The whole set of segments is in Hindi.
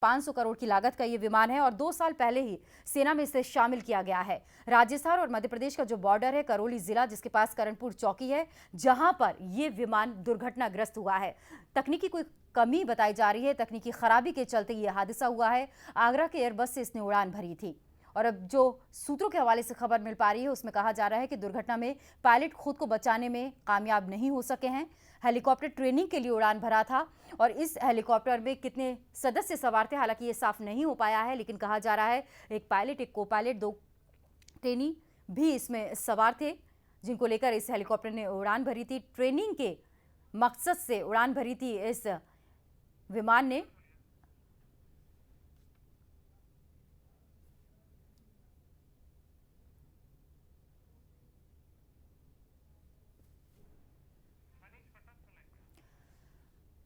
500 करोड़ की लागत का ये विमान है और 2 साल पहले ही सेना में इसे शामिल किया गया है। राजस्थान और मध्य प्रदेश का जो बॉर्डर है, करौली जिला जिसके पास करणपुर चौकी है, जहां पर ये विमान दुर्घटनाग्रस्त हुआ है। तकनीकी कोई कमी बताई जा रही है, तकनीकी खराबी के चलते ये हादसा हुआ है। आगरा के एयरबस से इसने उड़ान भरी थी और अब जो सूत्रों के हवाले से खबर मिल पा रही है उसमें कहा जा रहा है कि दुर्घटना में पायलट खुद को बचाने में कामयाब नहीं हो सके हैं। हेलीकॉप्टर ट्रेनिंग के लिए उड़ान भरा था और इस हेलीकॉप्टर में कितने सदस्य सवार थे हालांकि ये साफ नहीं हो पाया है, लेकिन कहा जा रहा है एक पायलट, एक को पायलट, 2 ट्रेनी भी इसमें सवार थे जिनको लेकर इस हेलीकॉप्टर ने उड़ान भरी थी। ट्रेनिंग के मकसद से उड़ान भरी थी इस विमान ने।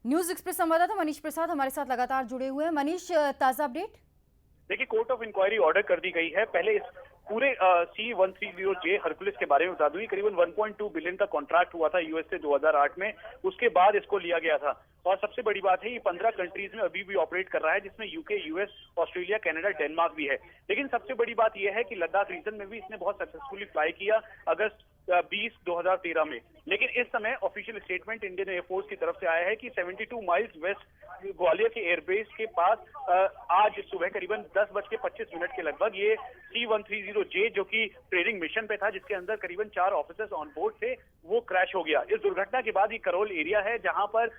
न्यूज एक्सप्रेस संवाददाता मनीष प्रसाद हमारे साथ लगातार जुड़े हुए हैं। मनीष, ताजा अपडेट। देखिए, कोर्ट ऑफ इंक्वायरी ऑर्डर कर दी गई है। पहले इस पूरे C-130J हरकुलिस के बारे में बता दूं, करीबन 1.2 बिलियन का कॉन्ट्रैक्ट हुआ था यूएस से 2008 में। उसके बाद इसको लिया गया था और सबसे बड़ी बात है ये 15 कंट्रीज में अभी भी ऑपरेट कर रहा है, जिसमें UK, US, Australia, Canada, Denmark भी है। लेकिन सबसे बड़ी बात यह है कि लद्दाख रीजन में भी इसने बहुत सक्सेसफुली फ्लाई किया अगस्त 20 2013 में। लेकिन इस समय ऑफिशियल स्टेटमेंट इंडियन एयरफोर्स की तरफ से आया है कि 72 माइल्स वेस्ट ग्वालियर के एयरबेस के पास आज सुबह करीबन 10:25 के लगभग ये C-130J जो कि ट्रेनिंग मिशन पे था, जिसके अंदर करीबन 4 ऑफिसर्स ऑन बोर्ड थे, वो क्रैश हो गया। इस दुर्घटना के बाद ये करौल एरिया है जहां पर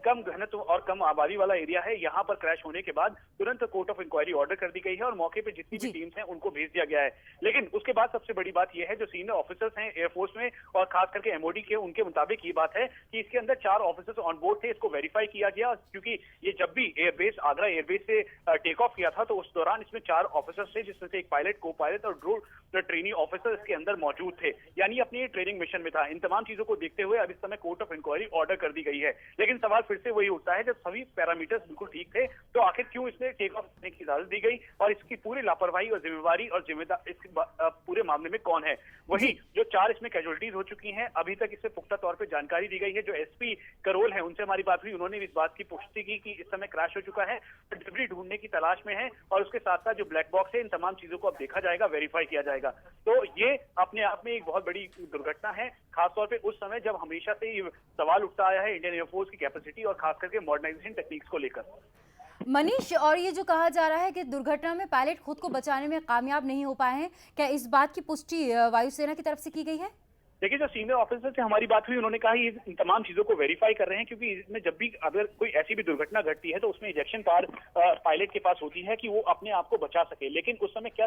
कम घनत्व और कम आबादी वाला एरिया है। यहां पर क्रैश होने के बाद तुरंत कोर्ट ऑफ इंक्वायरी ऑर्डर कर दी गई है और मौके पे जितनी भी टीम्स हैं उनको भेज दिया गया है। लेकिन उसके बाद सबसे बड़ी बात यह है, जो सीनियर ऑफिसर्स हैं एयरफोर्स में और खास करके एमओडी के, उनके मुताबिक ये बात है कि इसके अंदर 4 ऑफिसर्स ऑन बोर्ड थे। इसको वेरीफाई किया गया क्योंकि ये जब भी एयरबेस, आगरा एयरबेस से टेक ऑफ किया था तो उस दौरान इसमें 4 ऑफिसर्स थे, जिसमें से एक पायलट, को पायलट और ड्रोन ट्रेनी ऑफिसर इसके अंदर मौजूद थे, यानी अपनी ट्रेनिंग मिशन में था। इन तमाम चीजों को देखते हुए अब इस समय कोर्ट ऑफ इंक्वायरी ऑर्डर कर दी गई है। लेकिन सवाल फिर से वही उठता है, जब सभी पैरामीटर्स बिल्कुल ठीक थे तो आखिर क्यों इसने टेक ऑफ करने की इजाजत दी गई और इसकी पूरी लापरवाही और जिम्मेवारी और जिम्मेदार इस पूरे मामले में कौन है? वही जो 4 इसमें कैजुअलिटीज हो चुकी हैं, अभी तक इससे पुख्ता तौर पे जानकारी दी गई है। जो एसपी करौल है उनसे हमारी बात हुई, उन्होंने भी इस बात की पुष्टि की कि इस समय क्रैश हो चुका है, डिब्री ढूंढने की तलाश में है और उसके साथ साथ जो ब्लैक बॉक्स है, इन तमाम चीजों को अब देखा जाएगा, वेरीफाई किया जाएगा। तो ये अपने आप में एक बहुत बड़ी दुर्घटना है, खासतौर पे उस समय जब हमेशा से ये सवाल उठता आया है इंडियन एयरफोर्स की कैपेसिटी और खास करके मॉडर्नाइजेशन टेक्निक्स को लेकर। मनीष, और ये जो कहा जा रहा है कि दुर्घटना में पायलट खुद को बचाने में कामयाब नहीं हो पाए हैं, क्या इस बात की पुष्टि वायुसेना की तरफ से की गई है? देखिए, जो सीनियर ऑफिसर से हमारी बात हुई, उन्होंने कहा ये इन तमाम चीजों को वेरीफाई कर रहे हैं क्योंकि इसमें जब भी अगर कोई ऐसी भी दुर्घटना घटती है तो उसमें इजेक्शन पावर पायलट के पास होती है कि वो अपने आप को बचा सके। लेकिन उस समय क्या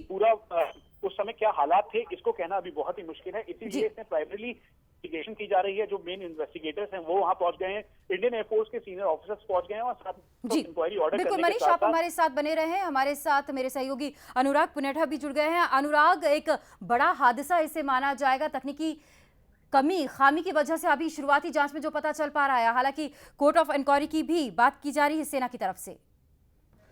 पूरा उस समय क्या हालात थे, इसको कहना अभी बहुत ही मुश्किल है। इसीलिए इसमें प्राइमरीली इन्वेस्टिगेशन की जा रही है। जो मेन इन्वेस्टिगेटर्स हैं वो वहां पहुंच गए हैं, इंडियन एयरफोर्स के सीनियर ऑफिसर्स पहुंच गए हैं और साथ इंक्वायरी ऑर्डर करने के साथ। मनीष, आप हमारे साथ बने रहे हैं। हमारे साथ मेरे सहयोगी अनुराग पुनेठा भी जुड़ गए हैं। अनुराग, एक बड़ा हादसा इसे माना जाएगा, तकनीकी कमी, खामी की वजह से अभी शुरुआती जांच में जो पता चल पा रहा है। हालांकि कोर्ट ऑफ इंक्वायरी की भी बात की जा रही है सेना की तरफ से।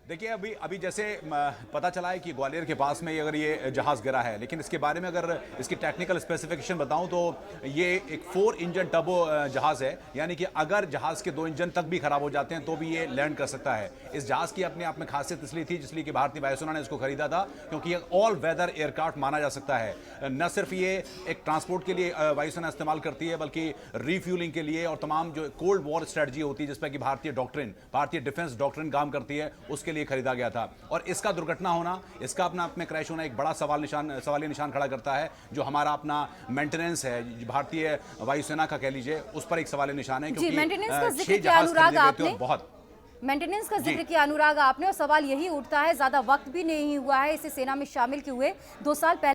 देखिए, अभी जैसे पता चला है कि ग्वालियर के पास में अगर ये जहाज़ गिरा है, लेकिन इसके बारे में अगर इसकी टेक्निकल स्पेसिफिकेशन बताऊं तो ये एक 4 इंजन टर्बो जहाज़ है, यानी कि अगर जहाज़ के 2 इंजन तक भी खराब हो जाते हैं तो भी ये लैंड कर सकता है। इस जहाज़ की अपने आप में खासियत इसलिए थी जिसलिए कि भारतीय वायुसेना ने इसको खरीदा था, क्योंकि ये ऑल वेदर एयरक्राफ्ट माना जा सकता है। न सिर्फ ये एक ट्रांसपोर्ट के लिए वायुसेना इस्तेमाल करती है, बल्कि रिफ्यूलिंग के लिए और तमाम जो कोल्ड वॉर स्ट्रेटजी होती है जिसपे कि भारतीय डिफेंस डॉक्ट्रिन काम करती है, उसके लिए खरीदा गया था। और इसका दुर्घटना होना, इसका अपना आप में क्रैश होना एक बड़ा सवालिया निशान खड़ा करता है। जो हमारा अपना मेंटेनेंस है भारतीय वायुसेना का, कह लीजिए, उस पर एक सवालिया निशान है, क्योंकि मेंटेनेंस का जिक्र किया अनुराग आपने और सवाल यही उठता है, ज्यादा वक्त भी नहीं हुआ है इसे सेना में शामिल किए हुए। 2 साल पहले